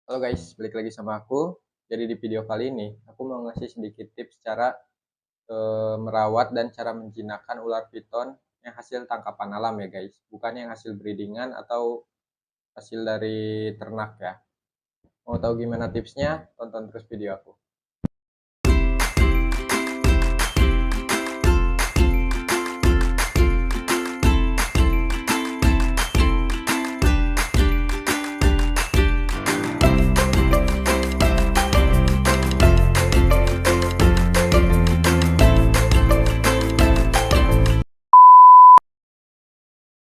Halo guys, balik lagi sama aku. Jadi di video kali ini, aku mau ngasih sedikit tips cara merawat dan cara menjinakkan ular piton yang hasil tangkapan alam ya guys. Bukan yang hasil breedingan atau hasil dari ternak ya. Mau tahu gimana tipsnya? Tonton terus video aku.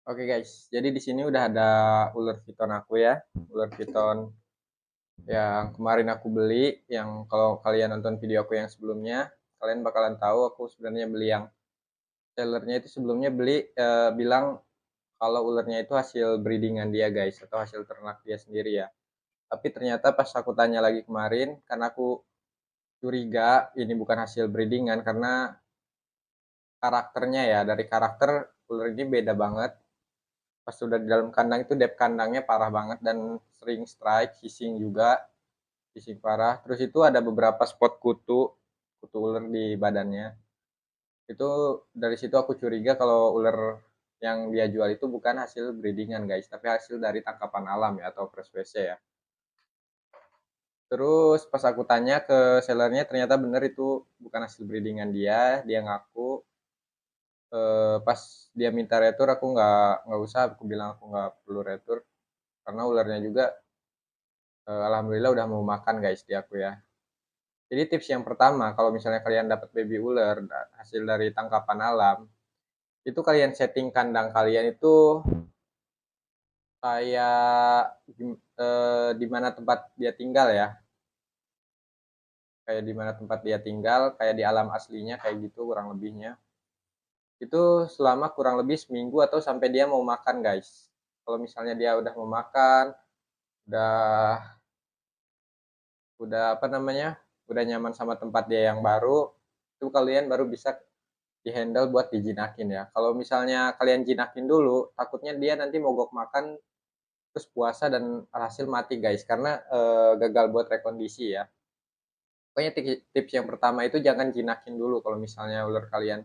Oke guys, jadi di sini udah ada ular piton aku ya. Ular piton yang kemarin aku beli, yang kalau kalian nonton video aku yang sebelumnya, kalian bakalan tahu aku sebenarnya beli yang sellernya itu sebelumnya bilang kalau ulernya itu hasil breedingan dia guys, atau hasil ternak dia sendiri ya. Tapi ternyata pas aku tanya lagi kemarin, karena aku curiga ini bukan hasil breedingan karena karakternya ya, dari karakter ular ini beda banget. Pas sudah di dalam kandang itu depth kandangnya parah banget dan sering strike, hissing juga, hissing parah. Terus itu ada beberapa spot kutu, kutu ular di badannya. Itu dari situ aku curiga kalau ular yang dia jual itu bukan hasil breedingan guys, tapi hasil dari tangkapan alam ya, atau fresh WC ya. Terus pas aku tanya ke sellernya, ternyata bener itu bukan hasil breedingan dia. Dia ngaku pas dia minta retur, aku nggak usah, aku bilang aku nggak perlu retur karena ularnya juga alhamdulillah udah mau makan guys di aku ya. Jadi tips yang pertama, kalau misalnya kalian dapat baby ular hasil dari tangkapan alam, itu kalian setting kandang kalian itu kayak di mana tempat dia tinggal ya, kayak di mana tempat dia tinggal, kayak di alam aslinya kayak gitu kurang lebihnya. Itu selama kurang lebih seminggu atau sampai dia mau makan guys. Kalau misalnya dia udah mau makan, udah apa namanya, udah nyaman sama tempat dia yang baru, itu kalian baru bisa dihandle buat dijinakin ya. Kalau misalnya kalian jinakin dulu, takutnya dia nanti mogok makan terus puasa dan alhasil mati guys, karena gagal buat rekondisi ya. Pokoknya tips yang pertama itu jangan jinakin dulu kalau misalnya ular kalian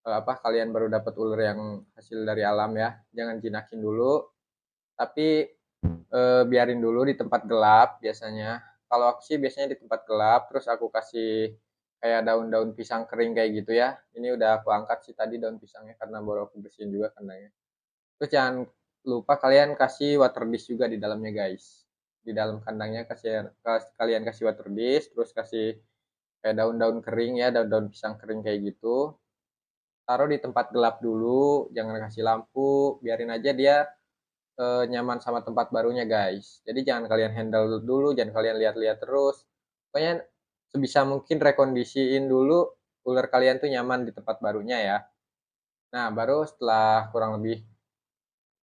kalian baru dapat ular yang hasil dari alam ya. Jangan jinakin dulu, tapi biarin dulu di tempat gelap biasanya. Kalau aku sih biasanya di tempat gelap, terus aku kasih kayak daun-daun pisang kering kayak gitu ya. Ini udah aku angkat sih tadi daun pisangnya karena baru aku bersihin juga kandangnya. Terus jangan lupa kalian kasih water dish juga di dalamnya guys. Di dalam kandangnya kalian kasih water dish, terus kasih kayak daun-daun kering ya, daun-daun pisang kering kayak gitu. Taruh di tempat gelap dulu, jangan kasih lampu, biarin aja dia nyaman sama tempat barunya guys. Jadi jangan kalian handle dulu, jangan kalian lihat-lihat terus. Pokoknya sebisa mungkin rekondisiin dulu ular kalian tuh nyaman di tempat barunya ya. Nah, baru setelah kurang lebih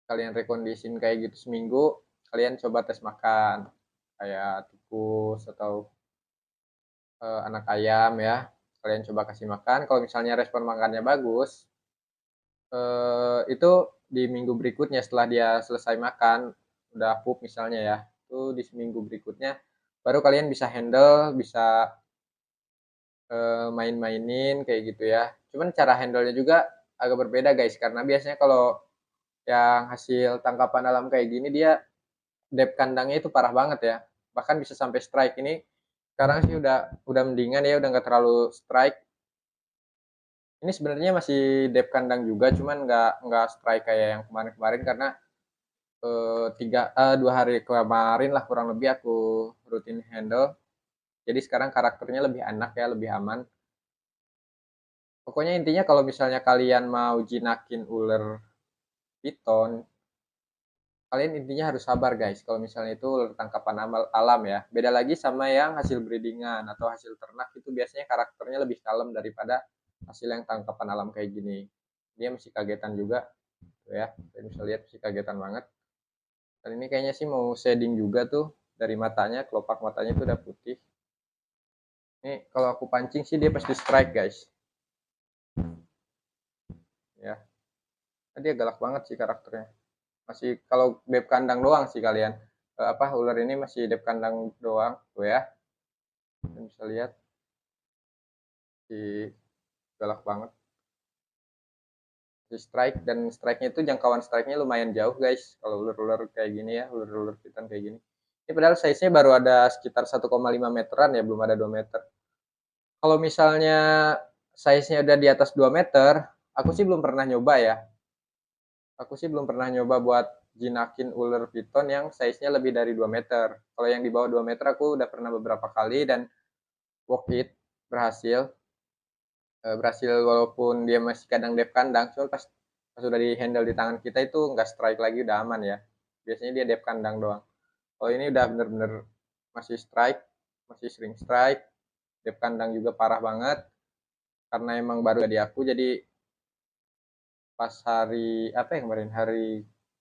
kalian rekondisin kayak gitu seminggu, kalian coba tes makan. Kayak tikus atau anak ayam ya. Kalian coba kasih makan. Kalau misalnya respon makannya bagus, itu di minggu berikutnya setelah dia selesai makan, udah pup misalnya ya, itu di seminggu berikutnya baru kalian bisa handle, bisa main-mainin kayak gitu ya. Cuman cara handle-nya juga agak berbeda guys, karena biasanya kalau yang hasil tangkapan alam kayak gini dia depth kandangnya itu parah banget ya. Bahkan bisa sampai strike. Ini sekarang sih udah mendingan ya, udah nggak terlalu strike. Ini sebenarnya masih depth kandang juga, cuman nggak strike kayak yang kemarin-kemarin karena 2 hari kemarin lah kurang lebih aku rutin handle. Jadi sekarang karakternya lebih enak ya, lebih aman. Pokoknya intinya kalau misalnya kalian mau jinakin ular piton, kalian intinya harus sabar guys. Kalau misalnya itu ular tangkapan alam ya. Beda lagi sama yang hasil breedingan atau hasil ternak, itu biasanya karakternya lebih kalem daripada hasil yang tangkapan alam kayak gini. Dia mesti kagetan juga tuh ya. Kalian bisa lihat mesti kagetan banget. Dan ini kayaknya sih mau shading juga tuh dari matanya, kelopak matanya tuh udah putih. Ini kalau aku pancing sih dia pasti strike guys. Ya, dia galak banget sih karakternya. Masih kalau beb kandang doang sih kalian. ular ini masih dep kandang doang tuh ya. Kalian bisa lihat di galak banget di strike, dan strike-nya itu jangkauan strike-nya lumayan jauh guys kalau ular-ular kayak gini ya, ular-ular piton kayak gini. Ini padahal size-nya baru ada sekitar 1,5 meteran ya, belum ada 2 meter. Kalau misalnya size-nya udah di atas 2 meter, aku sih belum pernah nyoba ya. Aku sih belum pernah nyoba buat jinakin ular piton yang size-nya lebih dari 2 meter. Kalau yang di bawah 2 meter aku udah pernah beberapa kali dan work it, berhasil. Berhasil walaupun dia masih kadang dep kandang, cuman pas udah di handle di tangan kita itu nggak strike lagi, udah aman ya. Biasanya dia dep kandang doang. Kalau ini udah bener-bener masih strike, masih sering strike, dep kandang juga parah banget. Karena emang baru di aku, jadi pas hari apa yang kemarin,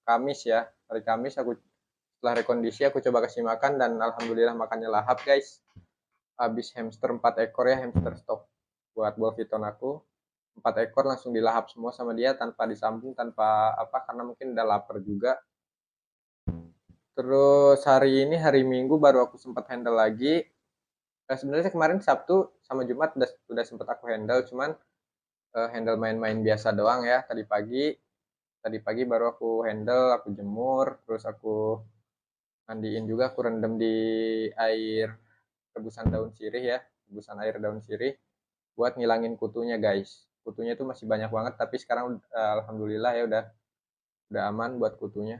Kamis ya, hari Kamis aku setelah rekondisi aku coba kasih makan dan alhamdulillah makannya lahap guys. Habis hamster 4 ekor ya, hamster stok buat ball piton aku, 4 ekor langsung dilahap semua sama dia tanpa disambung, tanpa apa, karena mungkin udah lapar juga. Terus hari ini hari Minggu baru aku sempat handle lagi. Sebenarnya kemarin Sabtu sama Jumat udah sempat aku handle, cuman handle main-main biasa doang ya. Tadi pagi baru aku handle, aku jemur, terus aku mandiin juga, aku rendam di air rebusan daun sirih ya, rebusan air daun sirih buat ngilangin kutunya guys. Kutunya itu masih banyak banget, tapi sekarang alhamdulillah ya udah aman buat kutunya.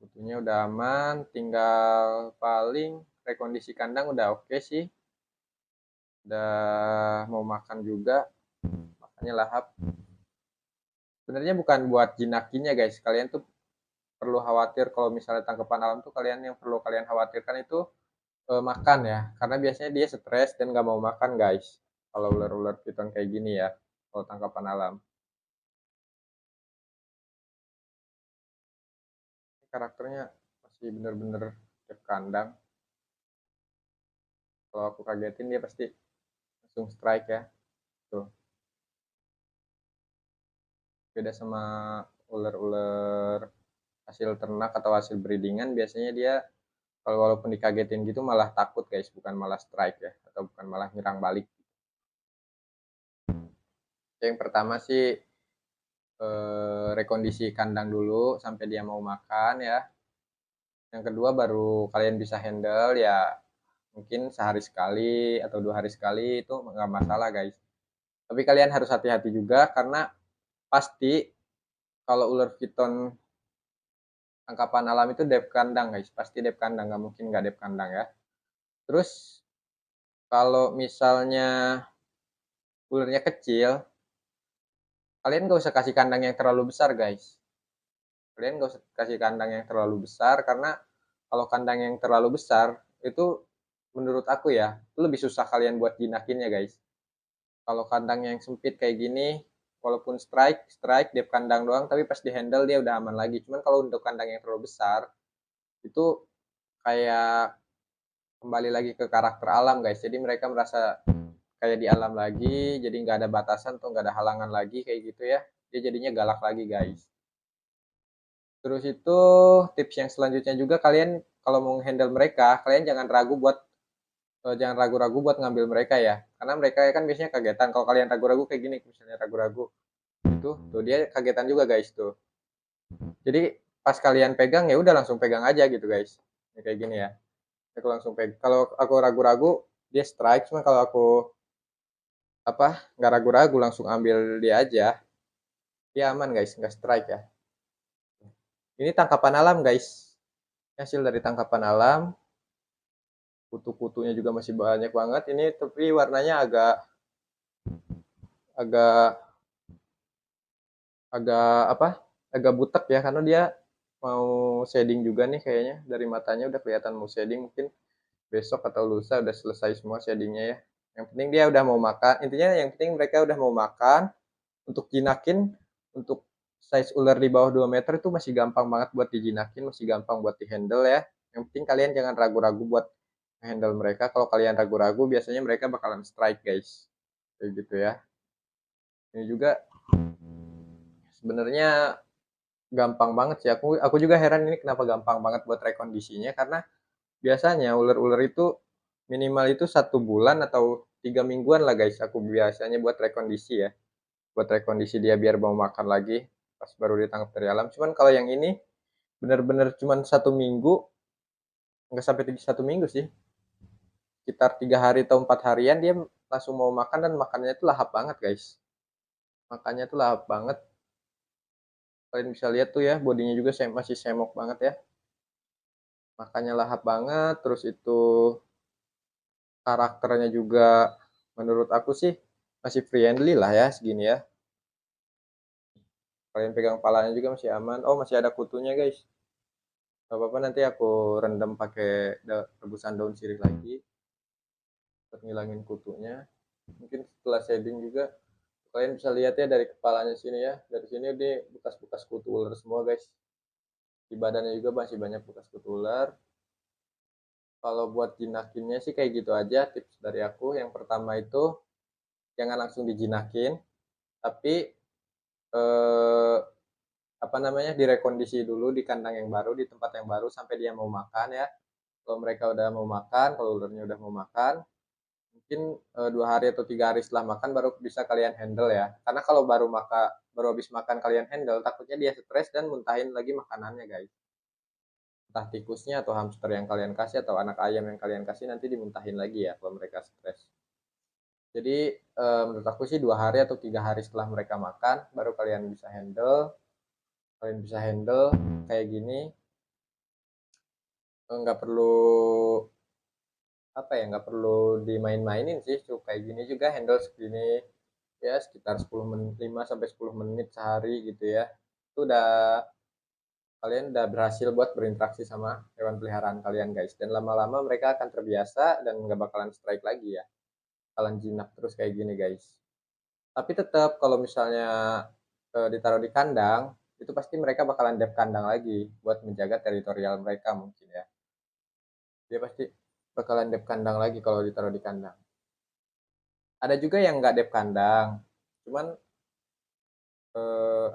Kutunya udah aman, tinggal paling rekondisi kandang udah oke sih. Udah mau makan juga, makanya lahap. Sebenarnya bukan buat jinakinya guys, kalian tuh perlu khawatir kalau misalnya tangkapan alam tuh, kalian yang perlu kalian khawatirkan itu makan ya, karena biasanya dia stres dan nggak mau makan guys. Kalau ular-ular piton kayak gini ya, kalau tangkapan alam. Karakternya masih bener-bener cek kandang. Kalau aku kagetin dia pasti langsung strike ya. Tuh, beda sama ular-ular hasil ternak atau hasil breedingan, biasanya dia kalau walaupun dikagetin gitu malah takut guys, bukan malah strike ya, atau bukan malah nyerang balik. Yang pertama sih rekondisi kandang dulu sampai dia mau makan ya. Yang kedua baru kalian bisa handle ya, mungkin sehari sekali atau 2 hari sekali itu nggak masalah guys. Tapi kalian harus hati-hati juga karena pasti kalau ular piton tangkapan alam itu dep kandang guys, pasti dep kandang, nggak mungkin nggak dep kandang ya. Terus kalau misalnya ularnya kecil, kalian nggak usah kasih kandang yang terlalu besar guys. Kalian nggak usah kasih kandang yang terlalu besar, karena kalau kandang yang terlalu besar itu menurut aku ya itu lebih susah kalian buat jinakinnya guys. Kalau kandang yang sempit kayak gini, walaupun strike strike dep kandang doang, tapi pas di handle dia udah aman lagi. Cuman kalau untuk kandang yang terlalu besar itu kayak kembali lagi ke karakter alam guys, jadi mereka merasa kayak di alam lagi, jadi nggak ada batasan tuh, nggak ada halangan lagi kayak gitu ya, dia jadinya galak lagi guys. Terus itu tips yang selanjutnya juga, kalian kalau mau handle mereka, kalian jangan ragu-ragu buat ngambil mereka ya, karena mereka kan biasanya kagetan kalau kalian ragu-ragu kayak gini. Misalnya ragu-ragu itu tuh dia kagetan juga guys tuh, jadi pas kalian pegang ya udah langsung pegang aja gitu guys. Ini kayak gini ya, aku langsung pegang. Kalau aku ragu-ragu dia strike, cuma kalau aku nggak ragu-ragu langsung ambil dia aja, dia aman guys, nggak strike ya. Ini tangkapan alam guys, hasil dari tangkapan alam. Kutu-kutunya juga masih banyak banget ini, tapi warnanya agak agak agak apa agak butek ya, karena dia mau shading juga nih kayaknya, dari matanya udah kelihatan mau shading. Mungkin besok atau lusa udah selesai semua shadingnya ya. Yang penting dia udah mau makan, intinya yang penting mereka udah mau makan. Untuk jinakin, untuk size ular di bawah 2 meter itu masih gampang banget buat dijinakin, masih gampang buat dihandle ya. Yang penting kalian jangan ragu-ragu buat handle mereka. Kalau kalian ragu-ragu biasanya mereka bakalan strike guys, kayak gitu ya. Ini juga sebenarnya gampang banget sih, aku juga heran ini kenapa gampang banget buat rekondisinya, karena biasanya ular-ular itu minimal itu 1 bulan atau 3 mingguan lah guys, aku biasanya buat rekondisi ya, buat rekondisi dia biar mau makan lagi pas baru ditangkap dari alam. Cuman kalau yang ini bener-bener cuman 1 minggu, nggak sampai 1 minggu sih, sekitar 3 hari atau 4 harian dia langsung mau makan, dan makannya itu lahap banget guys, makannya tuh lahap banget. Kalian bisa lihat tuh ya, bodinya juga masih semok banget ya, makannya lahap banget. Terus itu karakternya juga menurut aku sih masih friendly lah ya segini ya. Kalian pegang palanya juga masih aman. Oh, masih ada kutunya guys. Gak apa-apa, nanti aku rendam pakai rebusan daun sirih lagi untuk ngilangin kutunya. Mungkin setelah shading juga kalian bisa lihat ya dari kepalanya sini ya. Dari sini dia bekas-bekas kutu ular semua guys. Di badannya juga masih banyak bekas kutu ular. Kalau buat jinakinnya sih kayak gitu aja tips dari aku. Yang pertama itu jangan langsung dijinakin, tapi eh, apa namanya, direkondisi dulu di kandang yang baru, di tempat yang baru sampai dia mau makan ya. Kalau mereka udah mau makan, kalau ularnya udah mau makan, mungkin 2 hari atau 3 hari setelah makan baru bisa kalian handle ya. Karena kalau baru habis makan kalian handle, takutnya dia stres dan muntahin lagi makanannya guys. Entah tikusnya atau hamster yang kalian kasih atau anak ayam yang kalian kasih nanti dimuntahin lagi ya kalau mereka stres. Jadi menurut aku sih 2 hari atau 3 hari setelah mereka makan baru kalian bisa handle. Kalian bisa handle kayak gini, nggak perlu apa ya, nggak perlu dimain-mainin sih, cukup kayak gini juga handle segini ya, sekitar 10 menit, 5 sampai 10 menit sehari gitu ya. Itu udah, kalian udah berhasil buat berinteraksi sama hewan peliharaan kalian guys, dan lama-lama mereka akan terbiasa dan nggak bakalan strike lagi ya, bakalan jinak terus kayak gini guys. Tapi tetap kalau misalnya ditaruh di kandang, itu pasti mereka bakalan dep kandang lagi buat menjaga teritorial mereka mungkin ya. Dia pasti bakalan dep kandang lagi kalau ditaruh di kandang. Ada juga yang nggak dep kandang, cuman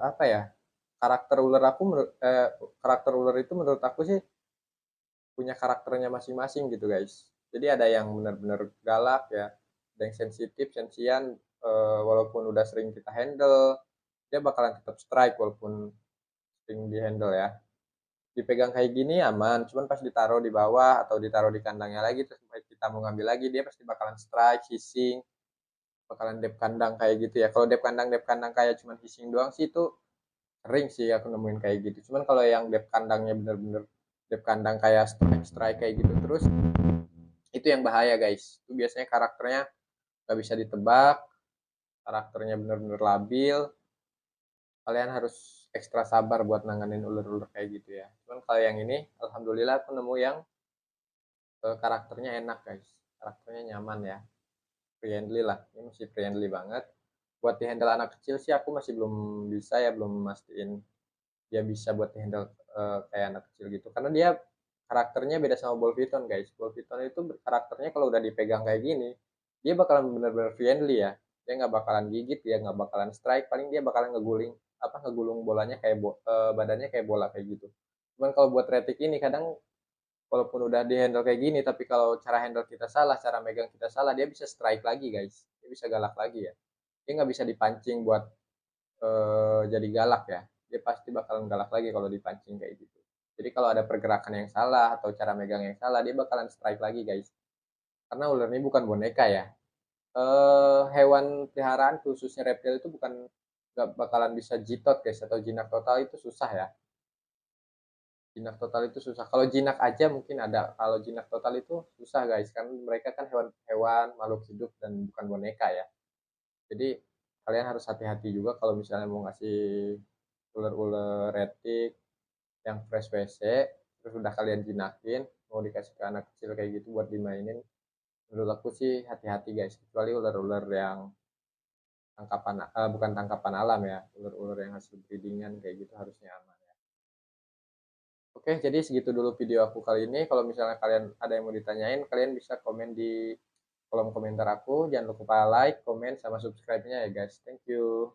apa ya, karakter ular aku karakter ular itu menurut aku sih punya karakternya masing-masing gitu guys. Jadi ada yang benar-benar galak ya, ada yang sensitif, sensian, walaupun udah sering kita handle, dia bakalan tetap strike walaupun sering di handle ya. Dipegang kayak gini aman, cuman pas ditaruh di bawah atau ditaruh di kandangnya lagi terus kita mau ngambil lagi, dia pasti bakalan strike, hissing, bakalan dep kandang kayak gitu ya. Kalau dep kandang kayak cuman hissing doang sih itu sering sih aku nemuin kayak gitu. Cuman kalau yang dep kandangnya bener-bener dep kandang kayak strike strike kayak gitu terus, itu yang bahaya guys. Itu biasanya karakternya nggak bisa ditebak, karakternya bener-bener labil. Kalian harus ekstra sabar buat nanganin ular-ular kayak gitu ya. Cuman kalau yang ini, alhamdulillah aku nemu yang karakternya enak guys. Karakternya nyaman ya, friendly lah. Ini masih friendly banget. Buat di handle anak kecil sih aku masih belum bisa ya, belum mastiin dia bisa buat handle kayak anak kecil gitu, karena dia karakternya beda sama ball python guys. Ball python itu karakternya kalau udah dipegang kayak gini dia bakalan bener-bener friendly ya, dia nggak bakalan gigit, dia nggak bakalan strike, paling dia bakalan ngegulung bolanya kayak badannya kayak bola kayak gitu. Cuman kalau buat retik ini kadang walaupun udah di handle kayak gini, tapi kalau cara handle kita salah, cara megang kita salah, dia bisa strike lagi guys, dia bisa galak lagi ya. Dia nggak bisa dipancing buat jadi galak ya, dia pasti bakalan galak lagi kalau dipancing kayak gitu. Jadi kalau ada pergerakan yang salah atau cara megang yang salah, dia bakalan strike lagi guys. Karena ular ini bukan boneka ya. Hewan peliharaan khususnya reptil itu bukan, nggak bakalan bisa jitot guys, atau jinak total itu susah ya. Jinak total itu susah. Kalau jinak aja mungkin ada. Kalau jinak total itu susah guys, karena mereka kan hewan-hewan makhluk hidup dan bukan boneka ya. Jadi kalian harus hati-hati juga kalau misalnya mau ngasih ular-ular retik yang fresh WC, terus udah kalian jinakin, mau dikasih ke anak kecil kayak gitu buat dimainin, menurut aku sih hati-hati guys, kecuali ular-ular yang bukan tangkapan alam ya, ular-ular yang hasil breedingan kayak gitu harusnya aman ya. Oke, jadi segitu dulu video aku kali ini. Kalau misalnya kalian ada yang mau ditanyain, kalian bisa komen di kolom komentar aku. Jangan lupa like, komen, sama subscribe-nya ya guys. Thank you.